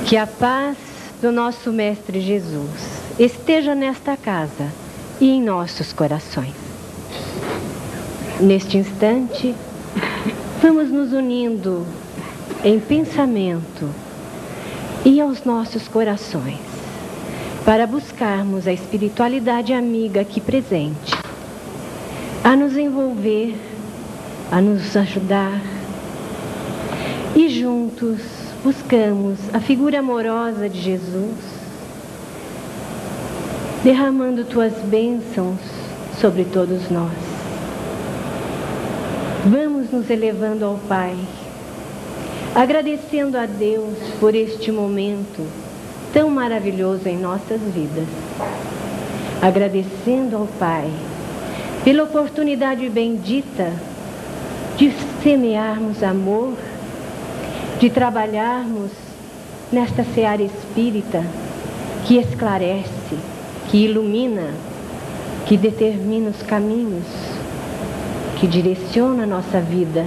Que a paz do nosso Mestre Jesus esteja nesta casa e em nossos corações. Neste instante, vamos nos unindo em pensamento e aos nossos corações para buscarmos a espiritualidade amiga aqui presente, a nos envolver, a nos ajudar e juntos buscamos a figura amorosa de Jesus, derramando tuas bênçãos sobre todos nós. Vamos nos elevando ao Pai, agradecendo a Deus por este momento tão maravilhoso em nossas vidas. Agradecendo ao Pai pela oportunidade bendita de semearmos amor, de trabalharmos nesta seara espírita que esclarece, que ilumina, que determina os caminhos, que direciona a nossa vida.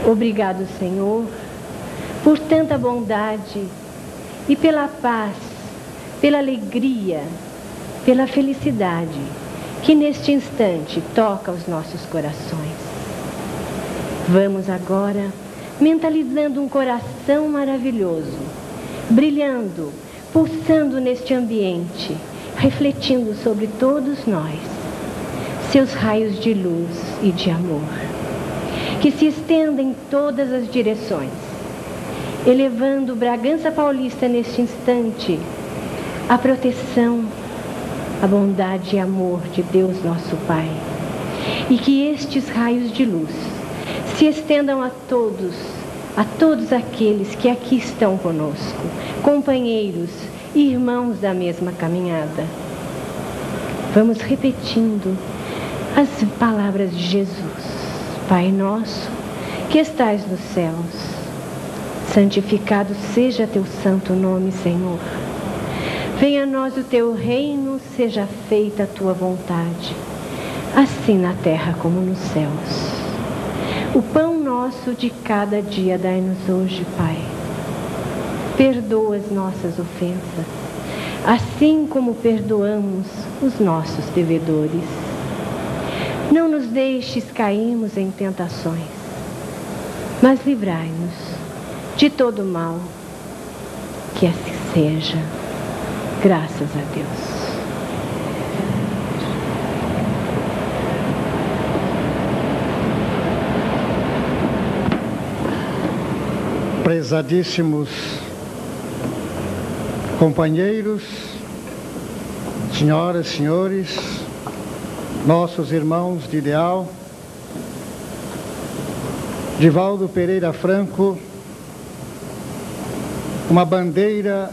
Obrigado, Senhor, por tanta bondade e pela paz, pela alegria, pela felicidade que neste instante toca os nossos corações. Vamos agora mentalizando um coração maravilhoso, brilhando, pulsando neste ambiente, refletindo sobre todos nós, seus raios de luz e de amor, que se estendem em todas as direções, elevando Bragança Paulista neste instante a proteção, a bondade e amor de Deus nosso Pai, e que estes raios de luz se estendam a todos aqueles que aqui estão conosco, companheiros e irmãos da mesma caminhada. Vamos repetindo as palavras de Jesus. Pai nosso, que estais nos céus, santificado seja teu santo nome, Senhor. Venha a nós o teu reino, seja feita a tua vontade, assim na terra como nos céus. O pão nosso de cada dia dai-nos hoje, Pai. Perdoa as nossas ofensas, assim como perdoamos os nossos devedores. Não nos deixes cairmos em tentações, mas livrai-nos de todo mal. Que assim seja. Graças a Deus. Prezadíssimos companheiros, senhoras e senhores, nossos irmãos de ideal, Divaldo Pereira Franco, uma bandeira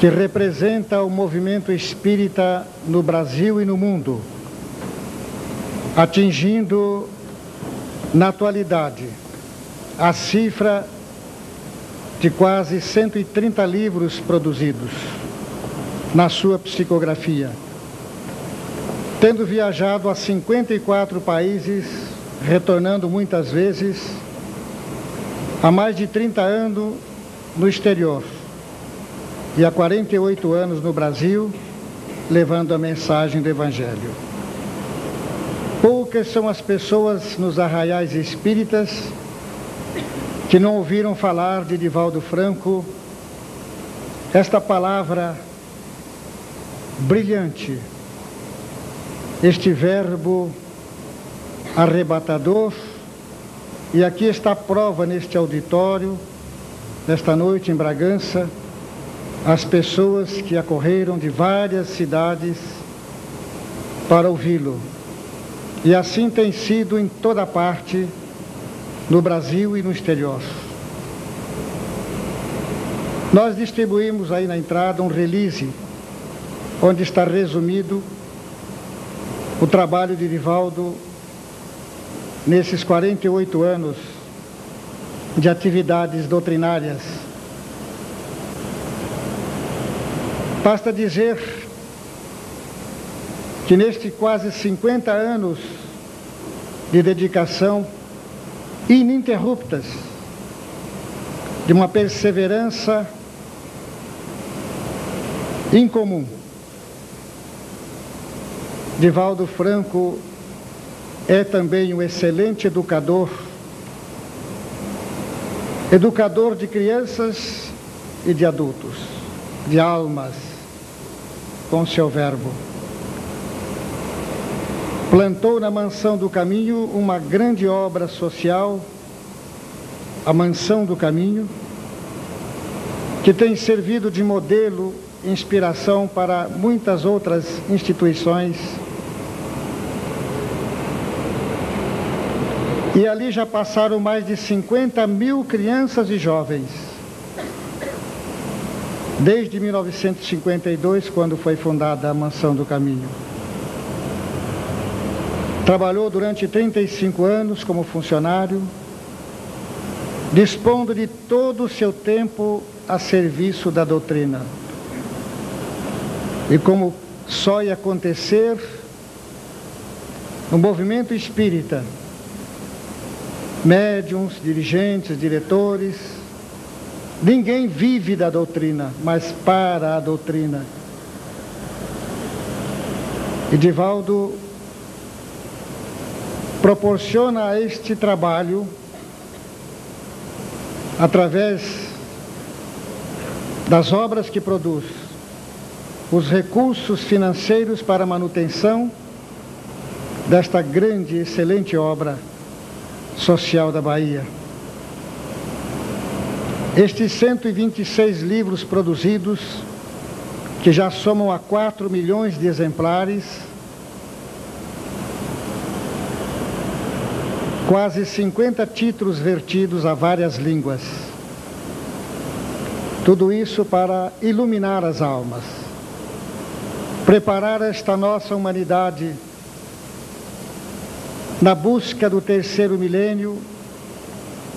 que representa o movimento espírita no Brasil e no mundo, atingindo na atualidade a cifra de quase 130 livros produzidos na sua psicografia, tendo viajado a 54 países, retornando muitas vezes, há mais de 30 anos no exterior e há 48 anos no Brasil, levando a mensagem do Evangelho. Poucas são as pessoas nos arraiais espíritas que não ouviram falar de Divaldo Franco, esta palavra brilhante, este verbo arrebatador, e aqui está a prova neste auditório, nesta noite em Bragança, as pessoas que acorreram de várias cidades para ouvi-lo. E assim tem sido em toda parte, no Brasil e no exterior. Nós distribuímos aí na entrada um release, onde está resumido o trabalho de Divaldo nesses 48 anos de atividades doutrinárias. Basta dizer que nestes quase 50 anos de dedicação ininterruptas, de uma perseverança incomum, Divaldo Franco é também um excelente educador de crianças e de adultos, de almas, com seu verbo. Plantou na Mansão do Caminho uma grande obra social, a Mansão do Caminho, que tem servido de modelo, inspiração para muitas outras instituições. E ali já passaram mais de 50 mil crianças e jovens, desde 1952, quando foi fundada a Mansão do Caminho. Trabalhou durante 35 anos como funcionário, dispondo de todo o seu tempo a serviço da doutrina. E como só ia acontecer no movimento espírita, médiuns, dirigentes, diretores, ninguém vive da doutrina, mas para a doutrina. E Divaldo proporciona a este trabalho, através das obras que produz, os recursos financeiros para a manutenção desta grande e excelente obra social da Bahia. Estes 126 livros produzidos, que já somam a 4 milhões de exemplares, quase 50 títulos vertidos a várias línguas. Tudo isso para iluminar as almas, preparar esta nossa humanidade na busca do terceiro milênio,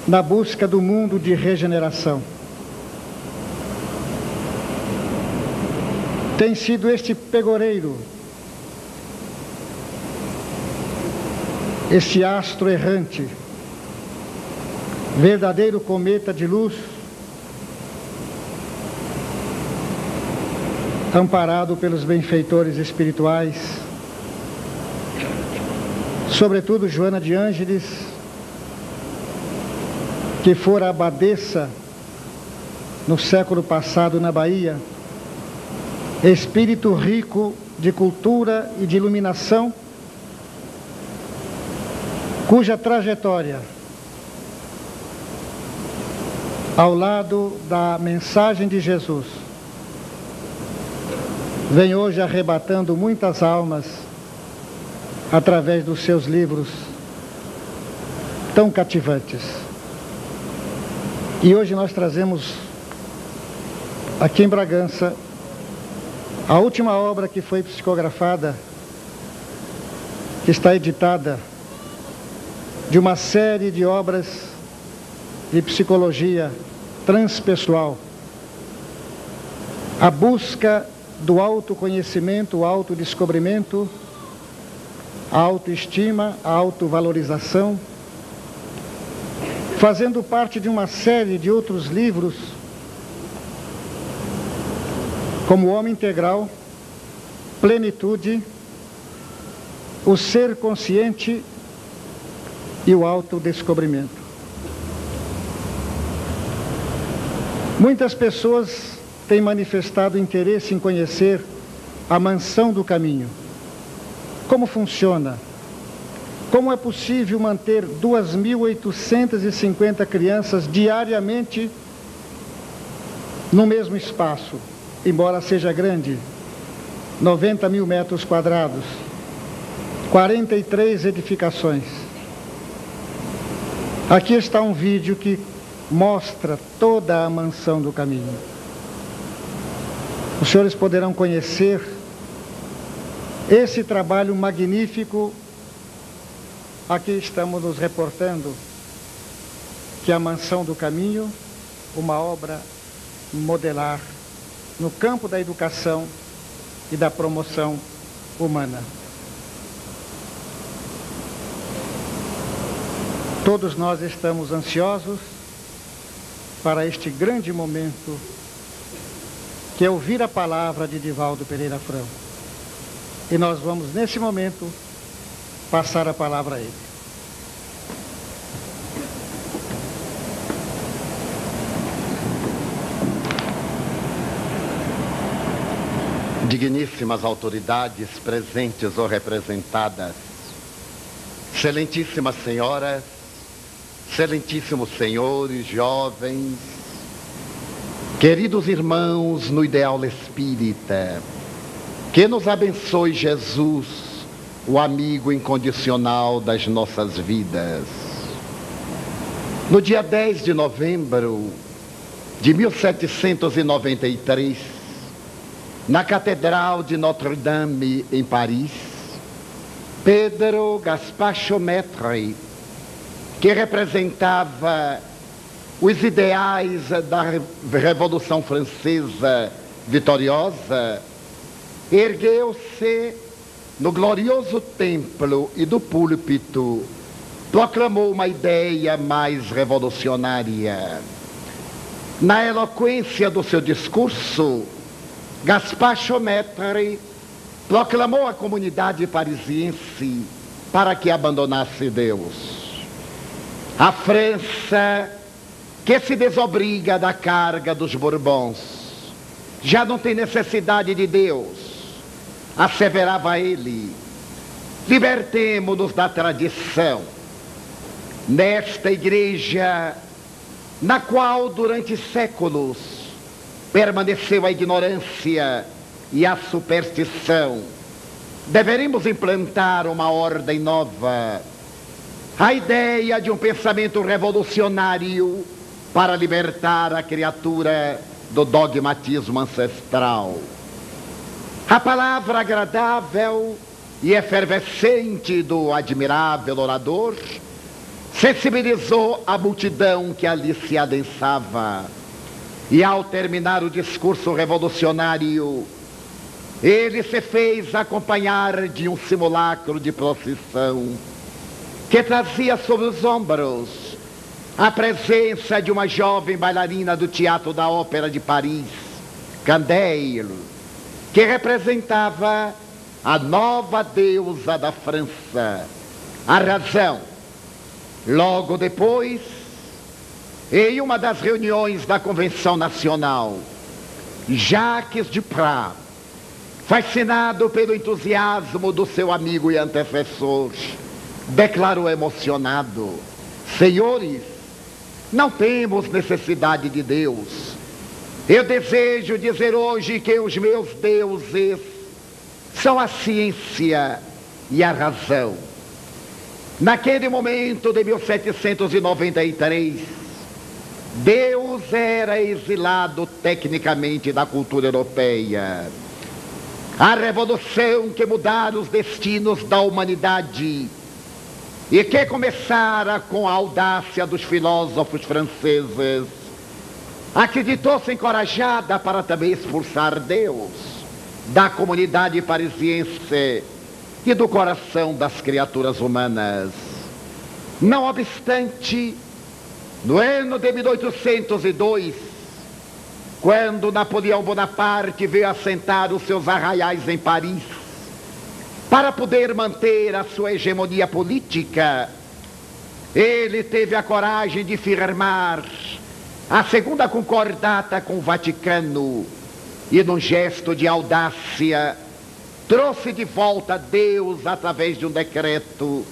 na busca do mundo de regeneração. Tem sido este pegoreiro, este astro errante, verdadeiro cometa de luz, amparado pelos benfeitores espirituais, sobretudo Joana de Ângeles, que fora abadesa no século passado na Bahia, espírito rico de cultura e de iluminação, cuja trajetória, ao lado da mensagem de Jesus, vem hoje arrebatando muitas almas através dos seus livros tão cativantes. E hoje nós trazemos aqui em Bragança a última obra que foi psicografada, que está editada, de uma série de obras de psicologia transpessoal, a busca do autoconhecimento, o autodescobrimento, a autoestima, a autovalorização, fazendo parte de uma série de outros livros, como o Homem Integral, Plenitude, o Ser Consciente e o Autodescobrimento. Muitas pessoas têm manifestado interesse em conhecer a Mansão do Caminho. Como funciona? Como é possível manter 2.850 crianças diariamente no mesmo espaço, embora seja grande, 90 mil metros quadrados, 43 edificações? Aqui está um vídeo que mostra toda a Mansão do Caminho. Os senhores poderão conhecer esse trabalho magnífico. Aqui estamos nos reportando que a Mansão do Caminho, uma obra modelar no campo da educação e da promoção humana. Todos nós estamos ansiosos para este grande momento, que é ouvir a palavra de Divaldo Pereira Franco. E nós vamos, nesse momento, passar a palavra a ele. Digníssimas autoridades presentes ou representadas, excelentíssimas senhoras, excelentíssimos senhores, jovens, queridos irmãos no ideal espírita, que nos abençoe Jesus, o amigo incondicional das nossas vidas. No dia 10 de novembro de 1793, na Catedral de Notre-Dame, em Paris, Pedro Gaspar Chaumette, que representava os ideais da Revolução Francesa vitoriosa, ergueu-se no glorioso templo e do púlpito, proclamou uma ideia mais revolucionária. Na eloquência do seu discurso, Gaspar Chaumette proclamou à comunidade parisiense para que abandonasse Deus. A França, que se desobriga da carga dos Bourbons, já não tem necessidade de Deus, asseverava ele. Libertemo-nos da tradição. Nesta igreja, na qual durante séculos permaneceu a ignorância e a superstição, deveremos implantar uma ordem nova, a ideia de um pensamento revolucionário para libertar a criatura do dogmatismo ancestral. A palavra agradável e efervescente do admirável orador sensibilizou a multidão que ali se adensava. E ao terminar o discurso revolucionário, ele se fez acompanhar de um simulacro de procissão que trazia sobre os ombros a presença de uma jovem bailarina do Teatro da Ópera de Paris, Candeille, que representava a nova deusa da França, a razão. Logo depois, em uma das reuniões da Convenção Nacional, Jacques Duprat, fascinado pelo entusiasmo do seu amigo e antecessor, declarou emocionado: senhores, não temos necessidade de Deus. Eu desejo dizer hoje que os meus deuses são a ciência e a razão. Naquele momento de 1793, Deus era exilado tecnicamente da cultura europeia. A revolução que mudara os destinos da humanidade e que começara com a audácia dos filósofos franceses, acreditou-se encorajada para também expulsar Deus da comunidade parisiense e do coração das criaturas humanas. Não obstante, no ano de 1802, quando Napoleão Bonaparte veio assentar os seus arraiais em Paris, para poder manter a sua hegemonia política, ele teve a coragem de firmar a segunda concordata com o Vaticano e, num gesto de audácia, trouxe de volta Deus através de um decreto,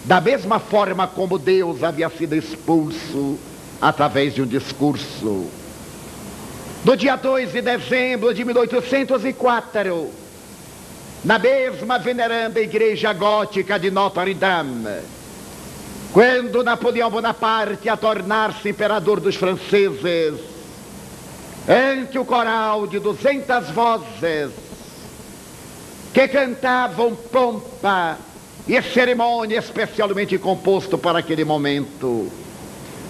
da mesma forma como Deus havia sido expulso através de um discurso. No dia 2 de dezembro de 1804, na mesma veneranda igreja gótica de Notre-Dame, quando Napoleão Bonaparte, a tornar-se imperador dos franceses, ante o coral de 200 vozes que cantavam pompa e cerimônia especialmente composto para aquele momento,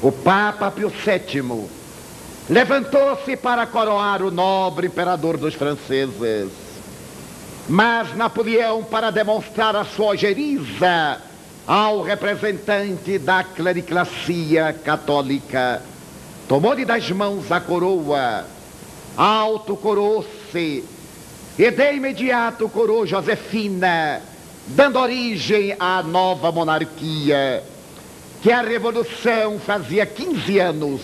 o Papa Pio VII levantou-se para coroar o nobre imperador dos franceses. Mas Napoleão, para demonstrar a sua ojeriza ao representante da clericracia católica, tomou-lhe das mãos a coroa, autocoroou-se e de imediato coroou Josefina, dando origem à nova monarquia que a Revolução fazia 15 anos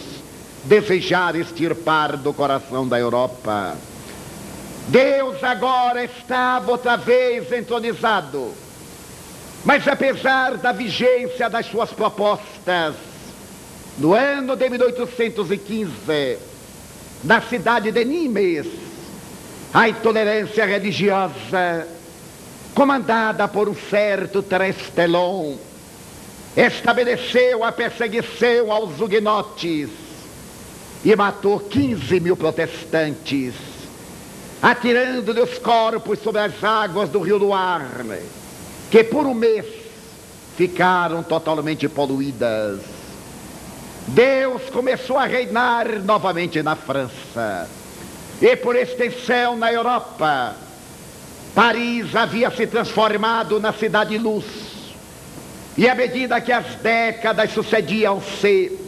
desejar extirpar do coração da Europa. Deus agora estava outra vez entronizado, mas apesar da vigência das suas propostas, no ano de 1815, na cidade de Nimes, a intolerância religiosa, comandada por um certo Trestelon, estabeleceu a perseguição aos huguenotes e matou 15 mil protestantes, atirando-lhe os corpos sobre as águas do rio Loire, que por um mês ficaram totalmente poluídas. Deus começou a reinar novamente na França e, por extensão, na Europa. Paris havia se transformado na cidade-luz, e à medida que as décadas sucediam-se,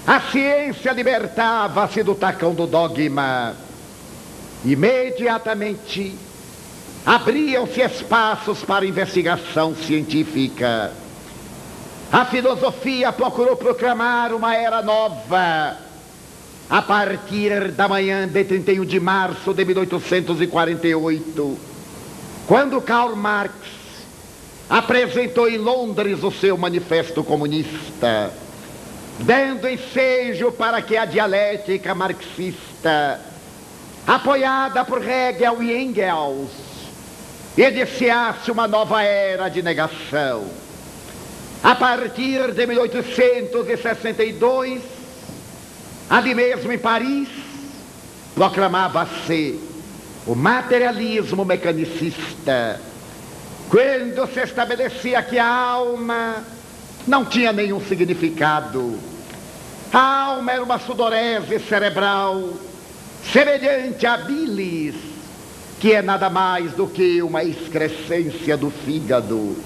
a ciência libertava-se do tacão do dogma. Imediatamente, Abriam-se espaços para investigação científica. A filosofia procurou proclamar uma era nova a partir da manhã de 31 de março de 1848, quando Karl Marx apresentou em Londres o seu Manifesto Comunista, dando ensejo para que a dialética marxista, apoiada por Hegel e Engels, iniciasse uma nova era de negação. A partir de 1862, ali mesmo em Paris, proclamava-se o materialismo mecanicista, quando se estabelecia que a alma não tinha nenhum significado. A alma era uma sudorese cerebral, semelhante à bilis, que é nada mais do que uma excrescência do fígado.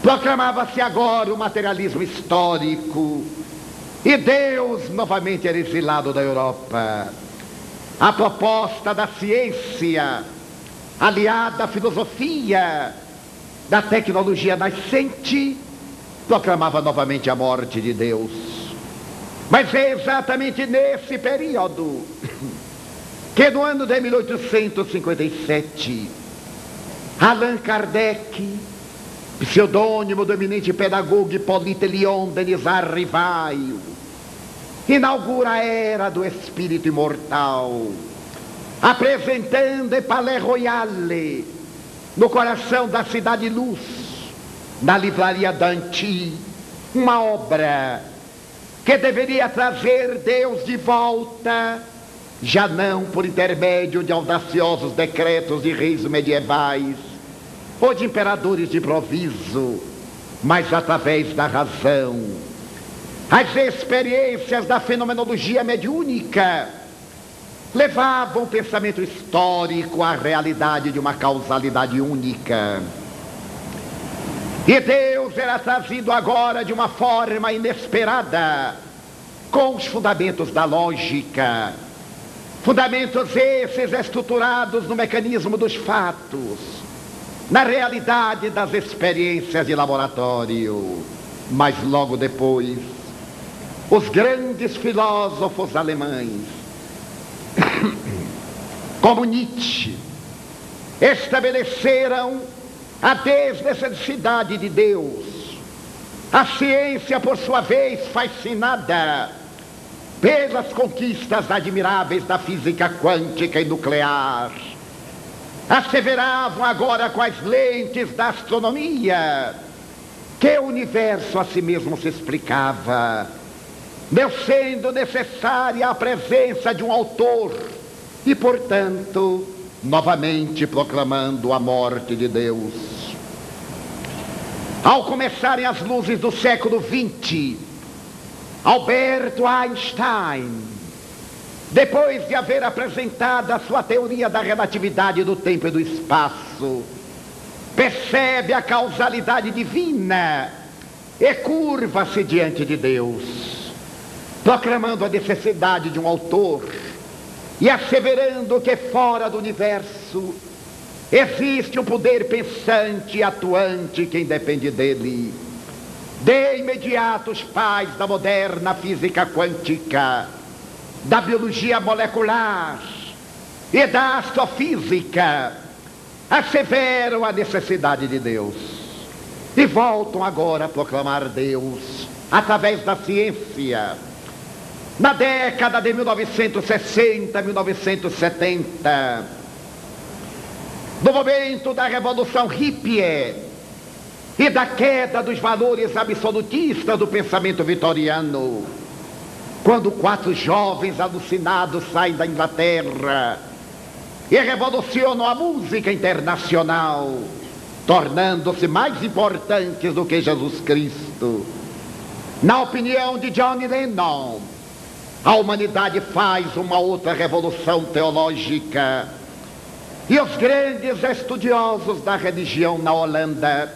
Proclamava-se agora o materialismo histórico, e Deus novamente era exilado da Europa. A proposta da ciência, aliada à filosofia, da tecnologia nascente, proclamava novamente a morte de Deus. Mas é exatamente nesse período que no ano de 1857, Allan Kardec, pseudônimo do eminente pedagogo Hippolyte Léon Denisard Rivail, inaugura a era do espírito imortal, apresentando em Palais Royal, no coração da Cidade Luz, na livraria Danty, uma obra que deveria trazer Deus de volta, já não por intermédio de audaciosos decretos de reis medievais ou de imperadores de improviso, mas através da razão. As experiências da fenomenologia mediúnica levavam o pensamento histórico à realidade de uma causalidade única. E Deus era trazido agora de uma forma inesperada, com os fundamentos da lógica, fundamentos esses estruturados no mecanismo dos fatos, na realidade das experiências de laboratório. Mas logo depois, os grandes filósofos alemães, como Nietzsche, estabeleceram a desnecessidade de Deus. A ciência, por sua vez, fascinada pelas conquistas admiráveis da física quântica e nuclear, asseveravam agora com as lentes da astronomia que o universo a si mesmo se explicava, não sendo necessária a presença de um autor, e portanto, novamente proclamando a morte de Deus. Ao começarem as luzes do século XX, Albert Einstein, depois de haver apresentado a sua teoria da relatividade do tempo e do espaço, percebe a causalidade divina e curva-se diante de Deus, proclamando a necessidade de um autor e asseverando que fora do universo existe um poder pensante e atuante que independe dele. De imediato, os pais da moderna física quântica, da biologia molecular e da astrofísica asseveram a necessidade de Deus e voltam agora a proclamar Deus através da ciência. Na década de 1960, 1970, no momento da Revolução Hippie e da queda dos valores absolutistas do pensamento vitoriano, quando 4 jovens alucinados saem da Inglaterra e revolucionam a música internacional, tornando-se mais importantes do que Jesus Cristo. Na opinião de John Lennon, a humanidade faz uma outra revolução teológica. E os grandes estudiosos da religião na Holanda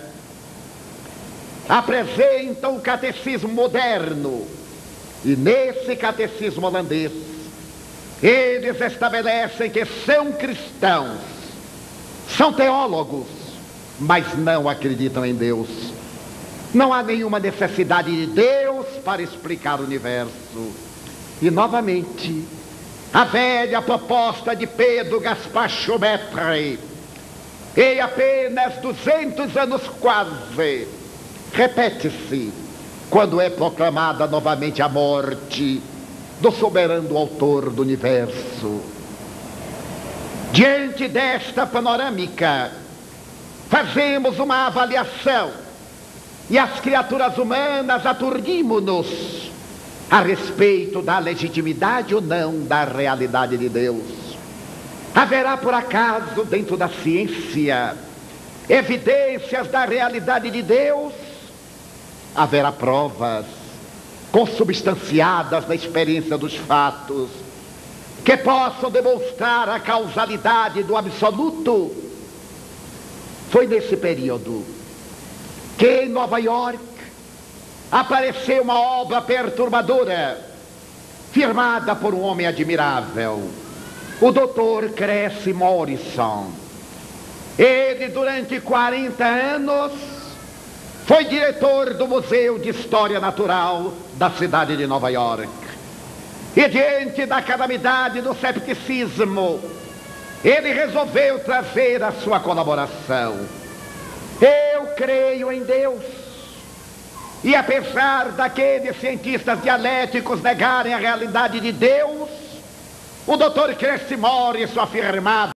apresentam o catecismo moderno. E nesse catecismo holandês, eles estabelecem que são cristãos São teólogos, mas não acreditam em Deus. Não há nenhuma necessidade de Deus para explicar o universo. E novamente, a velha proposta de Pedro Gaspar Chaumette, em apenas 200 anos quase, repete-se quando é proclamada novamente a morte do soberano autor do universo. Diante desta panorâmica, fazemos uma avaliação e as criaturas humanas aturdimos-nos a respeito da legitimidade ou não da realidade de Deus. Haverá por acaso dentro da ciência evidências da realidade de Deus? Haverá provas consubstanciadas na experiência dos fatos que possam demonstrar a causalidade do absoluto? Foi nesse período que em Nova York apareceu uma obra perturbadora, firmada por um homem admirável, o Dr. Cressy Morrison. Ele, durante 40 anos, foi diretor do Museu de História Natural da cidade de Nova York. E diante da calamidade do cepticismo, ele resolveu trazer a sua colaboração. Eu creio em Deus. E apesar daqueles cientistas dialéticos negarem a realidade de Deus, o Dr. Cressy Morrison afirmava